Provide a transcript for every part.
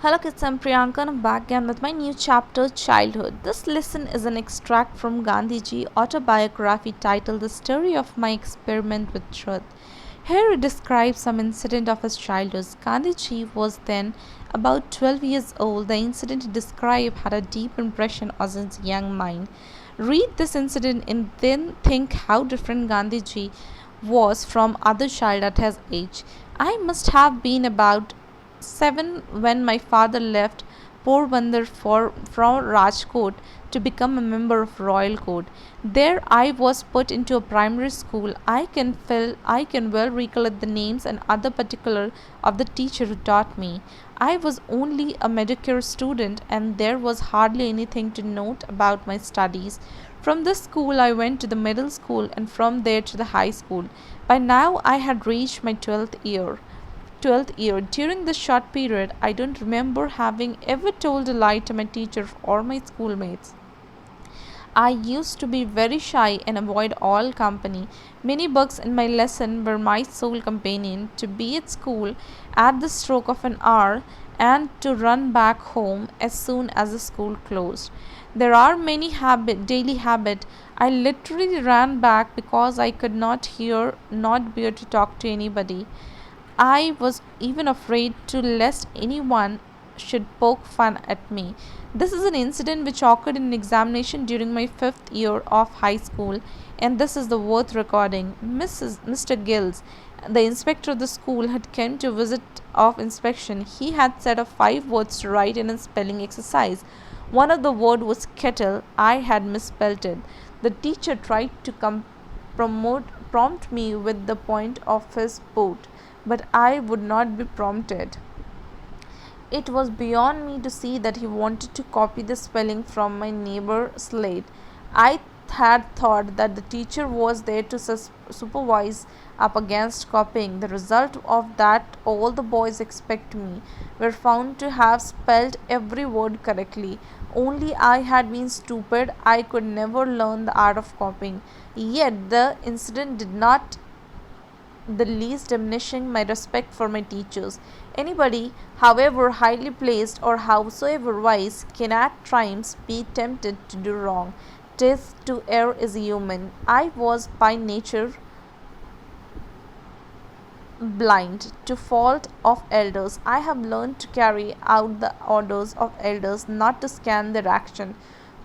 Hello kids, I'm Priyanka and I'm back again with my new chapter, Childhood. This lesson is an extract from Gandhiji autobiography titled The Story of My Experiment with Truth. Here it describes some incident of his childhood. Gandhiji was then about 12 years old. The incident he described had a deep impression on his young mind. Read this incident and then think how different Gandhiji was from other child at his age. I must have been about 7 when my father left Porbandar from Rajkot to become a member of Royal Court. There I was put into a primary school. I can well recollect the names and other particular of the teacher who taught me. I was only a mediocre student and there was hardly anything to note about my studies. From this school I went to the middle school and from there to the high school. By now I had reached my 12th year. During this short period, I don't remember having ever told a lie to my teacher or my schoolmates. I used to be very shy and avoid all company. Many books in my lesson were my sole companion. To be at school at the stroke of an hour and to run back home as soon as the school closed. There are many daily habit. I literally ran back because I could not bear to talk to anybody. I was even afraid to lest anyone should poke fun at me. This is an incident which occurred in an examination during my 5th year of high school, and this is the worth recording. Mr. Gills, the inspector of the school, had come to visit of inspection. He had set up 5 words to write in a spelling exercise. One of the word was kettle. I had misspelled it. The teacher tried to prompt me with the point of his boot, but I would not be prompted. It was beyond me to see that he wanted to copy the spelling from my neighbor's slate. I had thought that the teacher was there to supervise up against copying. The result of that all the boys expect me were found to have spelled every word correctly. Only I had been stupid. I could never learn the art of copying. Yet the incident did not the least diminishing my respect for my teachers. Anybody, however highly placed or howsoever wise, can at times be tempted to do wrong. 'Tis to err is human. I was by nature blind to fault of elders. I have learned to carry out the orders of elders, not to scan their action.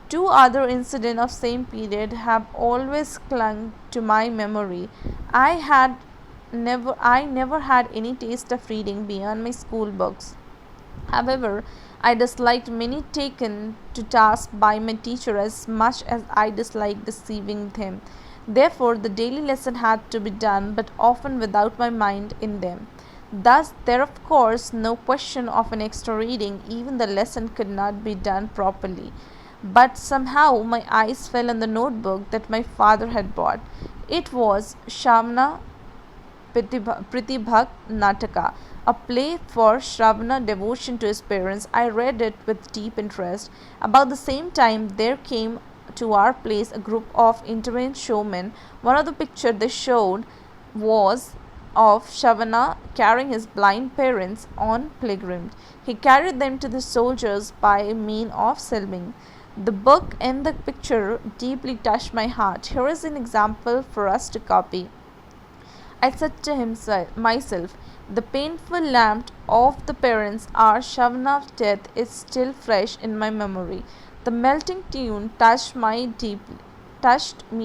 Two other incidents of same period have always clung to my memory. I never had any taste of reading beyond my school books. However, I disliked many taken to task by my teacher as much as I disliked deceiving him. Therefore, the daily lesson had to be done, but often without my mind in them. Thus, there of course no question of an extra reading, even the lesson could not be done properly. But somehow my eyes fell on the notebook that my father had bought. It was Shavna Pritibhak Nataka, a play for Shravana devotion to his parents. I read it with deep interest. About the same time, there came to our place a group of itinerant showmen. One of the pictures they showed was of Shavana carrying his blind parents on pilgrimage. He carried them to the soldiers by means of silving. The book and the picture deeply touched my heart. Here is an example for us to copy. I said to myself, the painful lamp of the parents' hour Shavana's death is still fresh in my memory. The melting tune touched me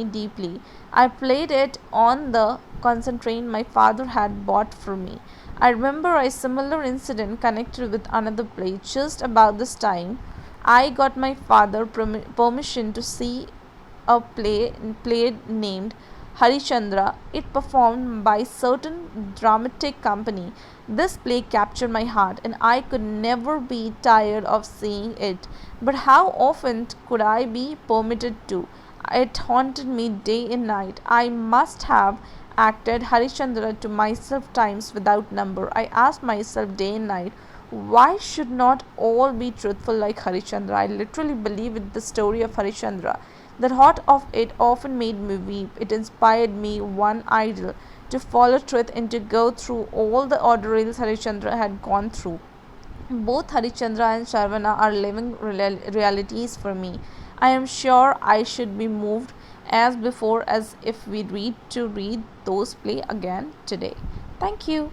deeply. I played it on the concertina my father had bought for me. I remember a similar incident connected with another play. Just about this time, I got my father permission to see a play named Harichandra, it performed by certain dramatic company. This play captured my heart and I could never be tired of seeing it. But how often could I be permitted to? It haunted me day and night. I must have acted Harichandra to myself times without number. I asked myself day and night, why should not all be truthful like Harichandra? I literally believe in the story of Harichandra. The thought of it often made me weep. It inspired me one ideal to follow truth and to go through all the ordeals Harichandra had gone through. Both Harichandra and Sharvana are living realities for me. I am sure I should be moved as before as if we read those play again today. Thank you.